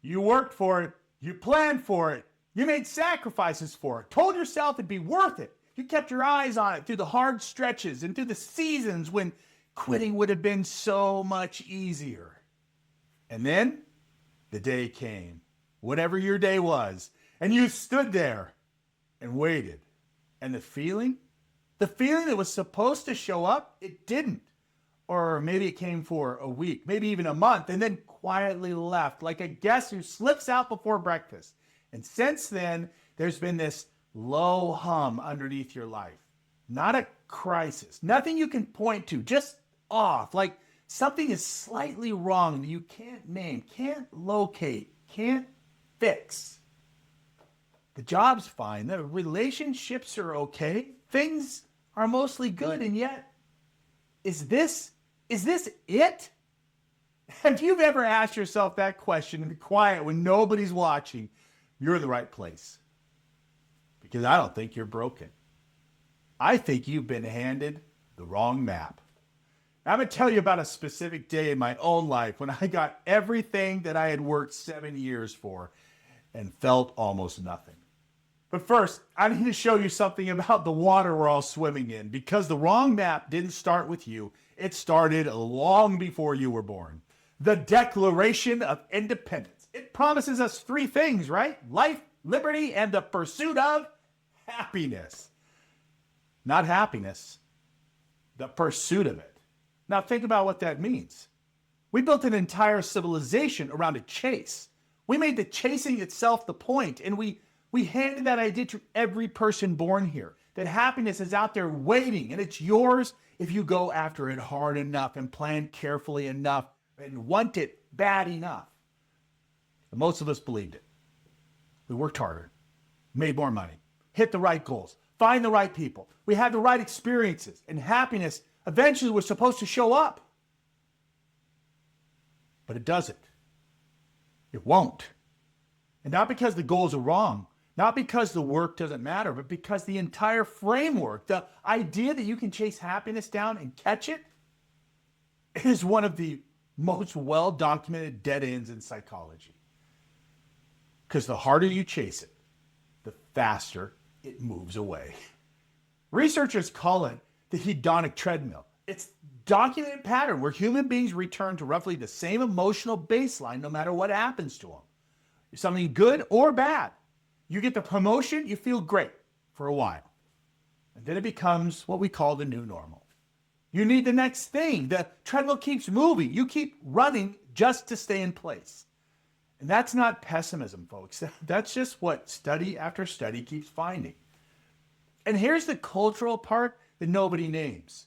You worked for it. You planned for it. You made sacrifices for it. Told yourself it'd be worth it. You kept your eyes on it through the hard stretches and through the seasons when quitting would have been so much easier. And then the day came, whatever your day was, and you stood there and waited. And the feeling that was supposed to show up, it didn't. Or maybe it came for a week, maybe even a month, and then quietly left like a guest who slips out before breakfast. And since then, there's been this low hum underneath your life. Not a crisis, nothing you can point to, just off, like something is slightly wrong that you can't name, can't locate, can't fix. The job's fine, the relationships are okay, things are mostly good, and yet, is this it? If you've ever asked yourself that question in the quiet when nobody's watching, you're in the right place. Because I don't think you're broken. I think you've been handed the wrong map. I'm going to tell you about a specific day in my own life when I got everything that I had worked 7 years for and felt almost nothing. But first, I need to show you something about the water we're all swimming in, because the wrong map didn't start with you. It started long before you were born. The Declaration of Independence. It promises us three things, right? Life, liberty, and the pursuit of happiness. Not happiness, the pursuit of it. Now think about what that means. We built an entire civilization around a chase. We made the chasing itself the point, and we handed that idea to every person born here, that happiness is out there waiting, and it's yours if you go after it hard enough and plan carefully enough and want it bad enough. And most of us believed it. We worked harder, made more money, hit the right goals, find the right people. We had the right experiences, and happiness eventually was supposed to show up. But it doesn't. It won't. And not because the goals are wrong, not because the work doesn't matter, but because the entire framework, the idea that you can chase happiness down and catch it, is one of the most well-documented dead ends in psychology. Because the harder you chase it, the faster it moves away. Researchers call it the hedonic treadmill. It's a documented pattern where human beings return to roughly the same emotional baseline no matter what happens to them. Something good or bad. You get the promotion, you feel great for a while. And then it becomes what we call the new normal. You need the next thing. The treadmill keeps moving. You keep running just to stay in place. And that's not pessimism, folks. That's just what study after study keeps finding. And here's the cultural part that nobody names.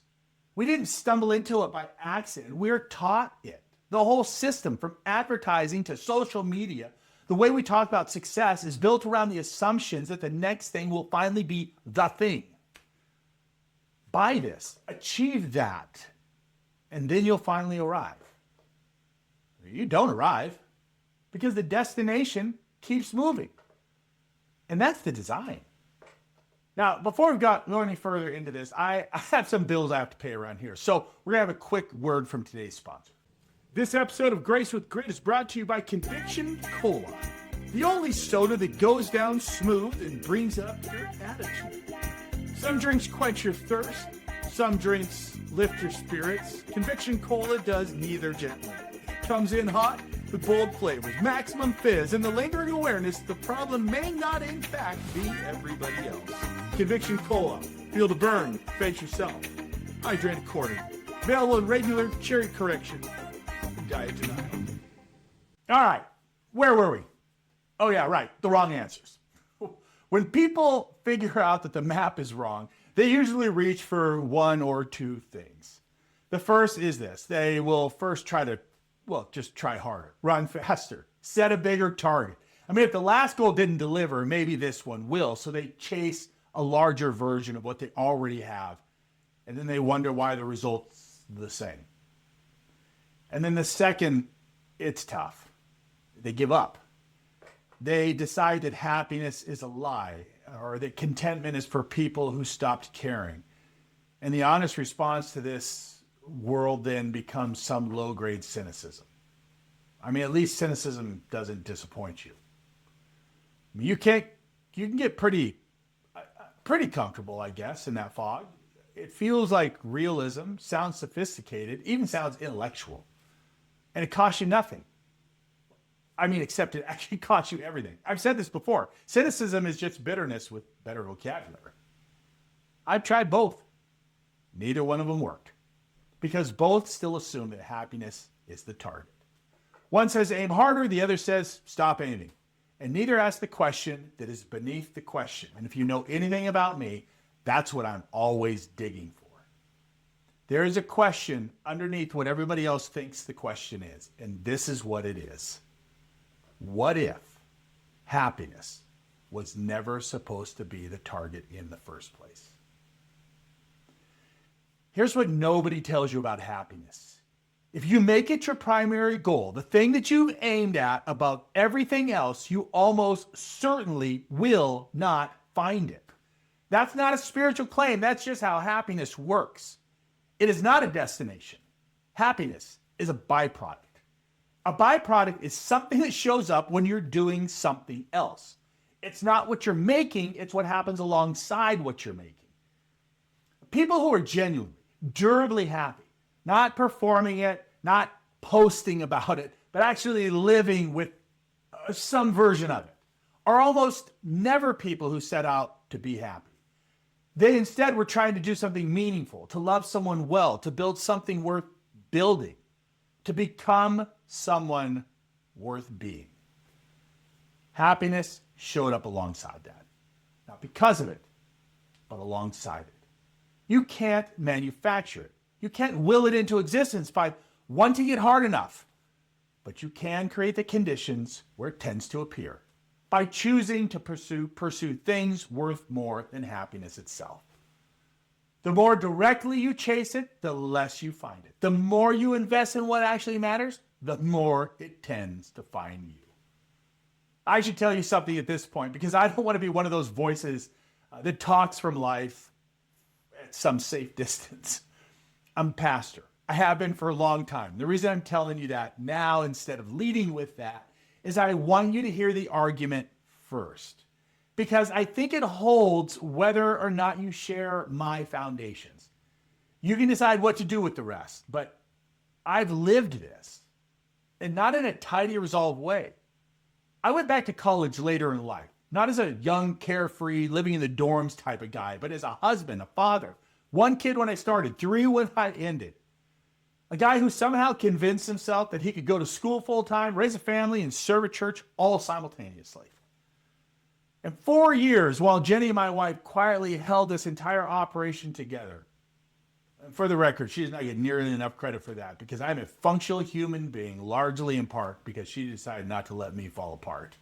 We didn't stumble into it by accident. We're taught it. The whole system, from advertising to social media, the way we talk about success is built around the assumptions that the next thing will finally be the thing. Buy this, achieve that, and then you'll finally arrive. You don't arrive because the destination keeps moving. And that's the design. Now, before we go any further into this, I have some bills I have to pay around here. So we're going to have a quick word from today's sponsor. This episode of Grace with Grit is brought to you by Conviction Cola, the only soda that goes down smooth and brings up your attitude. Some drinks quench your thirst, some drinks lift your spirits. Conviction Cola does neither gently. It comes in hot with bold flavors, maximum fizz, and the lingering awareness the problem may not in fact be everybody else. Conviction Cola, feel the burn, face yourself. Hydrate accordingly. Available in regular, cherry correction, and diet denial. All right, where were we? Oh yeah, right, the wrong answers. When people figure out that the map is wrong, they usually reach for one or two things. The first is this. They will first just try harder, run faster, set a bigger target. I mean, if the last goal didn't deliver, maybe this one will. So they chase a larger version of what they already have. And then they wonder why the result's the same. And then the second, it's tough. They give up. They decide that happiness is a lie, or that contentment is for people who stopped caring. And the honest response to this world then becomes some low-grade cynicism. I mean, at least cynicism doesn't disappoint you. I mean, you can get pretty comfortable, I guess, in that fog. It feels like realism, sounds sophisticated, even sounds intellectual. And it costs you nothing. I mean, except it actually costs you everything. I've said this before. Cynicism is just bitterness with better vocabulary. I've tried both. Neither one of them worked. Because both still assume that happiness is the target. One says aim harder, the other says stop aiming. And neither asks the question that is beneath the question. And if you know anything about me, that's what I'm always digging for. There is a question underneath what everybody else thinks the question is. And this is what it is. What if happiness was never supposed to be the target in the first place? Here's what nobody tells you about happiness. If you make it your primary goal, the thing that you've aimed at above everything else, you almost certainly will not find it. That's not a spiritual claim. That's just how happiness works. It is not a destination. Happiness is a byproduct. A byproduct is something that shows up when you're doing something else. It's not what you're making, it's what happens alongside what you're making. People who are genuinely, durably happy, not performing it, not posting about it, but actually living with some version of it, are almost never people who set out to be happy. They instead were trying to do something meaningful, to love someone well, to build something worth building, to become someone worth being. Happiness showed up alongside that. Not because of it, but alongside it. You can't manufacture it. You can't will it into existence by wanting it hard enough. But you can create the conditions where it tends to appear by choosing to pursue things worth more than happiness itself. The more directly you chase it, the less you find it. The more you invest in what actually matters, the more it tends to find you. I should tell you something at this point, because I don't want to be one of those voices that talks from life at some safe distance. I'm a pastor. I have been for a long time. The reason I'm telling you that now instead of leading with that is I want you to hear the argument first, because I think it holds whether or not you share my foundations. You can decide what to do with the rest, but I've lived this, and not in a tidy, resolved way. I went back to college later in life, not as a young, carefree, living in the dorms type of guy, but as a husband, a father. 1 kid when I started, 3 when I ended. A guy who somehow convinced himself that he could go to school full-time, raise a family, and serve a church all simultaneously. And 4 years, while Jenny, my wife, quietly held this entire operation together. And for the record, she does not get nearly enough credit for that, because I'm a functional human being, largely in part because she decided not to let me fall apart.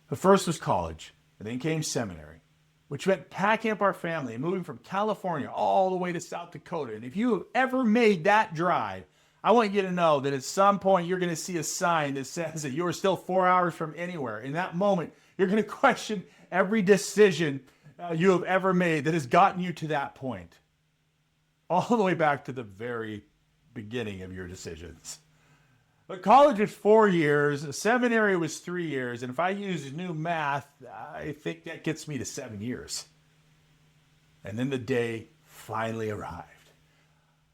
The first was college, and then came seminary, which meant packing up our family and moving from California all the way to South Dakota. And if you ever made that drive, I want you to know that at some point you're going to see a sign that says that you are still 4 hours from anywhere. In that moment, you're going to question every decision you have ever made that has gotten you to that point. All the way back to the very beginning of your decisions. But college is 4 years, seminary was 3 years, and if I use new math, I think that gets me to 7 years. And then the day finally arrived.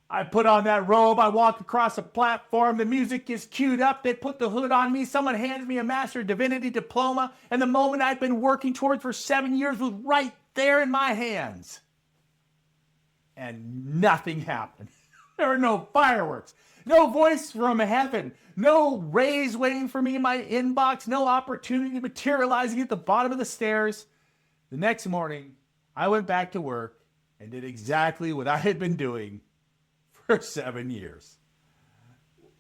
I put on that robe, I walk across a platform, the music is queued up, they put the hood on me, someone hands me a Master of Divinity diploma, and the moment I'd been working toward for 7 years was right there in my hands. And nothing happened. There were no fireworks. No voice from heaven. No raise waiting for me in my inbox. No opportunity materializing at the bottom of the stairs. The next morning, I went back to work and did exactly what I had been doing for 7 years.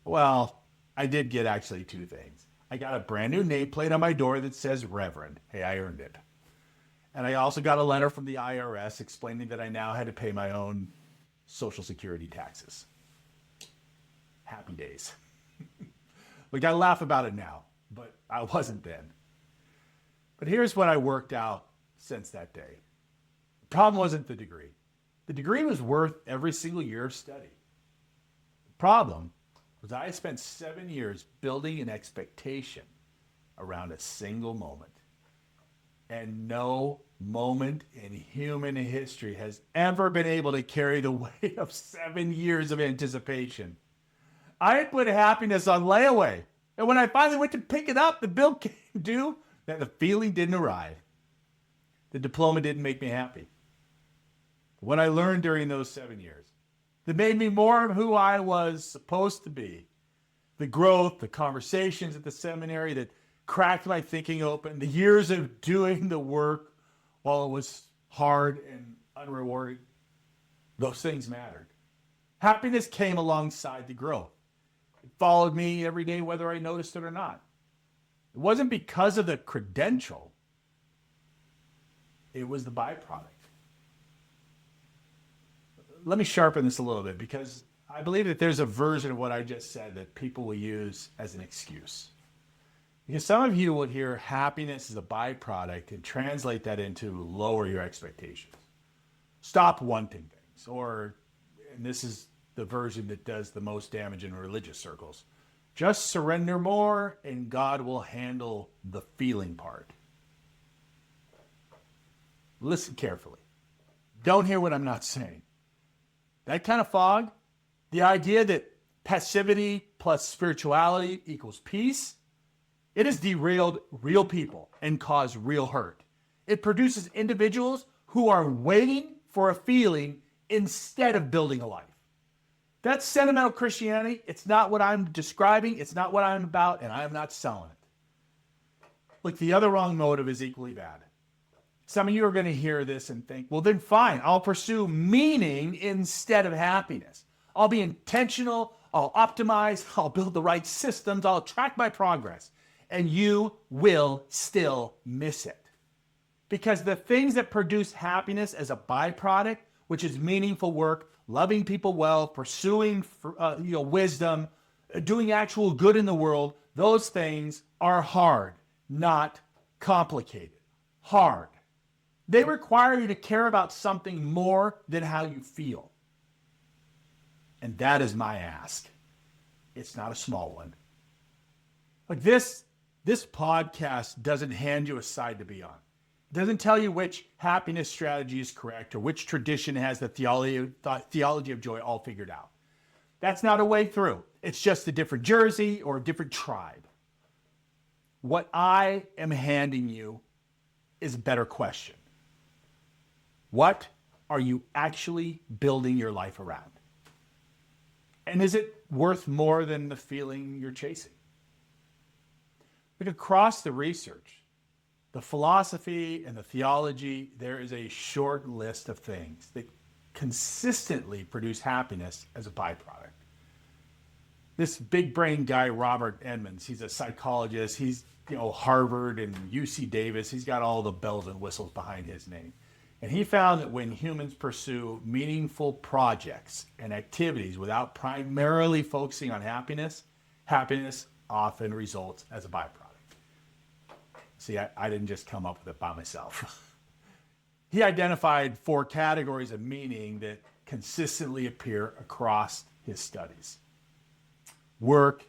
Well, I did get actually 2 things. I got a brand new nameplate on my door that says Reverend. Hey, I earned it. And I also got a letter from the IRS explaining that I now had to pay my own Social Security taxes. Happy days. We got to laugh about it now, but I wasn't then. But here's what I worked out since that day. The problem wasn't the degree. The degree was worth every single year of study. The problem was I spent 7 years building an expectation around a single moment. And no moment in human history has ever been able to carry the weight of 7 years of anticipation. I had put happiness on layaway. And when I finally went to pick it up, the bill came due, and the feeling didn't arrive. The diploma didn't make me happy. What I learned during those 7 years that made me more of who I was supposed to be, the growth, the conversations at the seminary that cracked my thinking open, the years of doing the work while it was hard and unrewarding, those things mattered. Happiness came alongside the growth. It followed me every day, whether I noticed it or not. It wasn't because of the credential. It was the byproduct. Let me sharpen this a little bit, because I believe that there's a version of what I just said that people will use as an excuse. Because some of you will hear happiness as a byproduct and translate that into lower your expectations. Stop wanting things. Or, and this is the version that does the most damage in religious circles, just surrender more and God will handle the feeling part. Listen carefully. Don't hear what I'm not saying. That kind of fog, the idea that passivity plus spirituality equals peace, it has derailed real people and caused real hurt. It produces individuals who are waiting for a feeling instead of building a life. That's sentimental Christianity. It's not what I'm describing. It's not what I'm about, and I am not selling it. Look, the other wrong motive is equally bad. Some of you are going to hear this and think, well, then fine, I'll pursue meaning instead of happiness. I'll be intentional, I'll optimize, I'll build the right systems, I'll track my progress. And you will still miss it. Because the things that produce happiness as a byproduct, which is meaningful work, loving people well, pursuing wisdom, doing actual good in the world, those things are hard, not complicated. Hard. They require you to care about something more than how you feel. And that is my ask. It's not a small one. Like this podcast doesn't hand you a side to be on. It doesn't tell you which happiness strategy is correct or which tradition has the theology of joy all figured out. That's not a way through. It's just a different jersey or a different tribe. What I am handing you is a better question. What are you actually building your life around? And is it worth more than the feeling you're chasing? But across the research, the philosophy and the theology, there is a short list of things that consistently produce happiness as a byproduct. This big brain guy, Robert Edmonds, he's a psychologist. He's, Harvard and UC Davis. He's got all the bells and whistles behind his name. And he found that when humans pursue meaningful projects and activities without primarily focusing on happiness, happiness often results as a byproduct. See, I didn't just come up with it by myself. He identified 4 categories of meaning that consistently appear across his studies: work,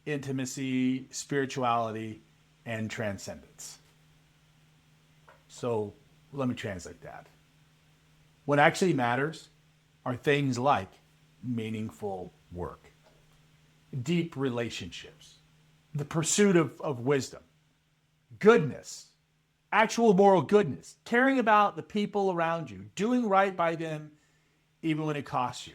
intimacy, spirituality, and transcendence. So let me translate that. What actually matters are things like meaningful work, deep relationships, the pursuit of wisdom, goodness, actual moral goodness, caring about the people around you, doing right by them even when it costs you.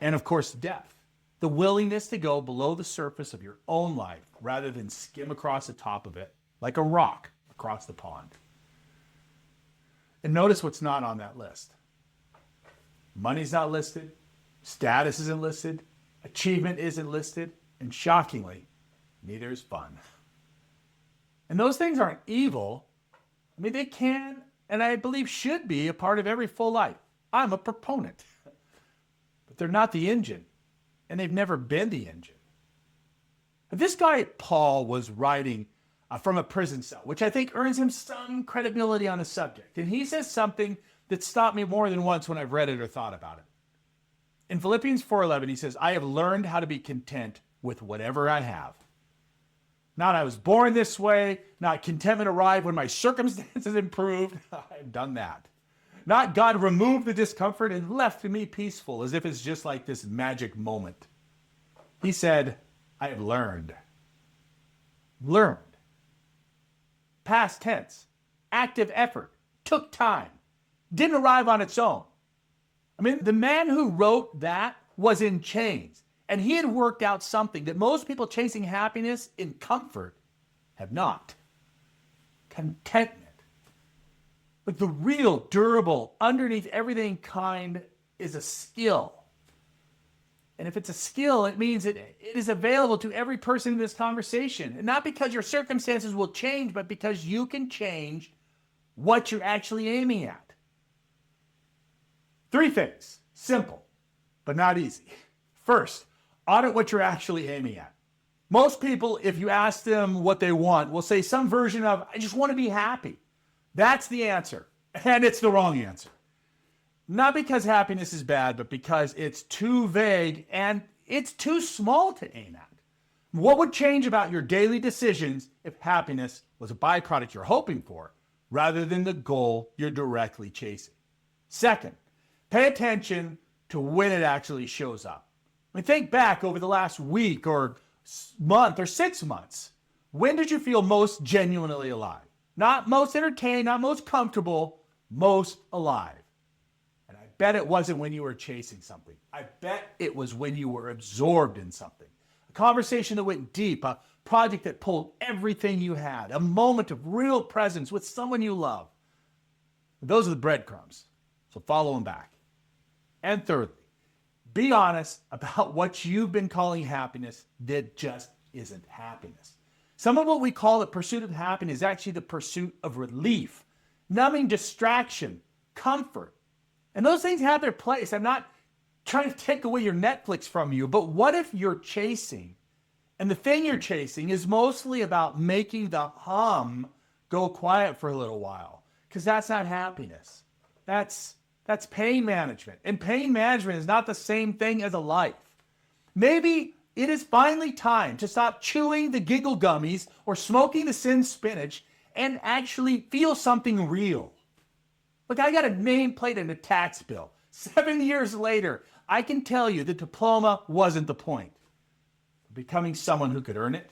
And of course, depth, the willingness to go below the surface of your own life rather than skim across the top of it like a rock across the pond. And notice what's not on that list. Money's not listed, status isn't listed, achievement isn't listed, and shockingly, neither is fun. And those things aren't evil. I mean, they can, and I believe should be, a part of every full life. I'm a proponent. But they're not the engine, and they've never been the engine. But this guy, Paul, was writing from a prison cell, which I think earns him some credibility on the subject. And he says something that stopped me more than once when I've read it or thought about it. In Philippians 4:11, he says, "I have learned how to be content with whatever I have. Not I was born this way, not contentment arrived when my circumstances improved. I've done that. Not God removed the discomfort and left me peaceful as if it's just like this magic moment. He said, I have learned. Learned. Past tense. Active effort. Took time. Didn't arrive on its own. I mean, the man who wrote that was in chains. And he had worked out something that most people chasing happiness in comfort have not. Contentment. Like the real, durable, underneath everything kind is a skill. And if it's a skill, it means it is available to every person in this conversation. And not because your circumstances will change, but because you can change what you're actually aiming at. 3 things. Simple, but not easy. First, audit what you're actually aiming at. Most people, if you ask them what they want, will say some version of, I just want to be happy. That's the answer. And it's the wrong answer. Not because happiness is bad, but because it's too vague and it's too small to aim at. What would change about your daily decisions if happiness was a byproduct you're hoping for, rather than the goal you're directly chasing? Second, pay attention to when it actually shows up. I mean, think back over the last week or month or 6 months. When did you feel most genuinely alive? Not most entertained, not most comfortable, most alive. And I bet it wasn't when you were chasing something. I bet it was when you were absorbed in something. A conversation that went deep, a project that pulled everything you had, a moment of real presence with someone you love. Those are the breadcrumbs, so follow them back. And thirdly, be honest about what you've been calling happiness that just isn't happiness. Some of what we call the pursuit of happiness is actually the pursuit of relief, numbing distraction, comfort. And those things have their place. I'm not trying to take away your Netflix from you, but what if you're chasing, and the thing you're chasing is mostly about making the hum go quiet for a little while? Because that's not happiness. That's pain management. And pain management is not the same thing as a life. Maybe it is finally time to stop chewing the giggle gummies or smoking the sin spinach and actually feel something real. Look, I got a nameplate and a tax bill. 7 years later, I can tell you the diploma wasn't the point. Becoming someone who could earn it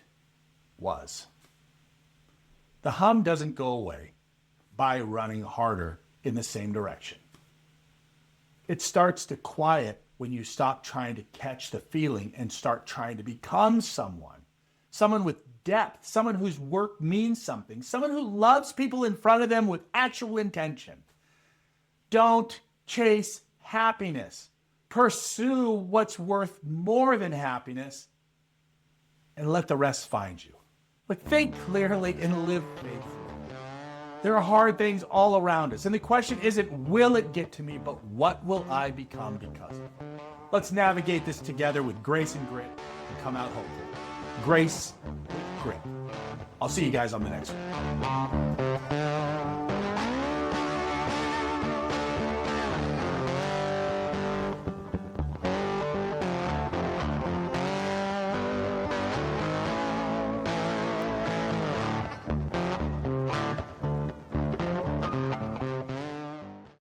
was. The hum doesn't go away by running harder in the same direction. It starts to quiet when you stop trying to catch the feeling and start trying to become someone with depth, someone whose work means something, someone who loves people in front of them with actual intention. Don't chase happiness. Pursue what's worth more than happiness and let the rest find you. But think clearly and live faithfully. There are hard things all around us. And the question isn't, will it get to me, but what will I become because of it? Let's navigate this together with grace and grit and come out hopeful. Grace with grit. I'll see you guys on the next one.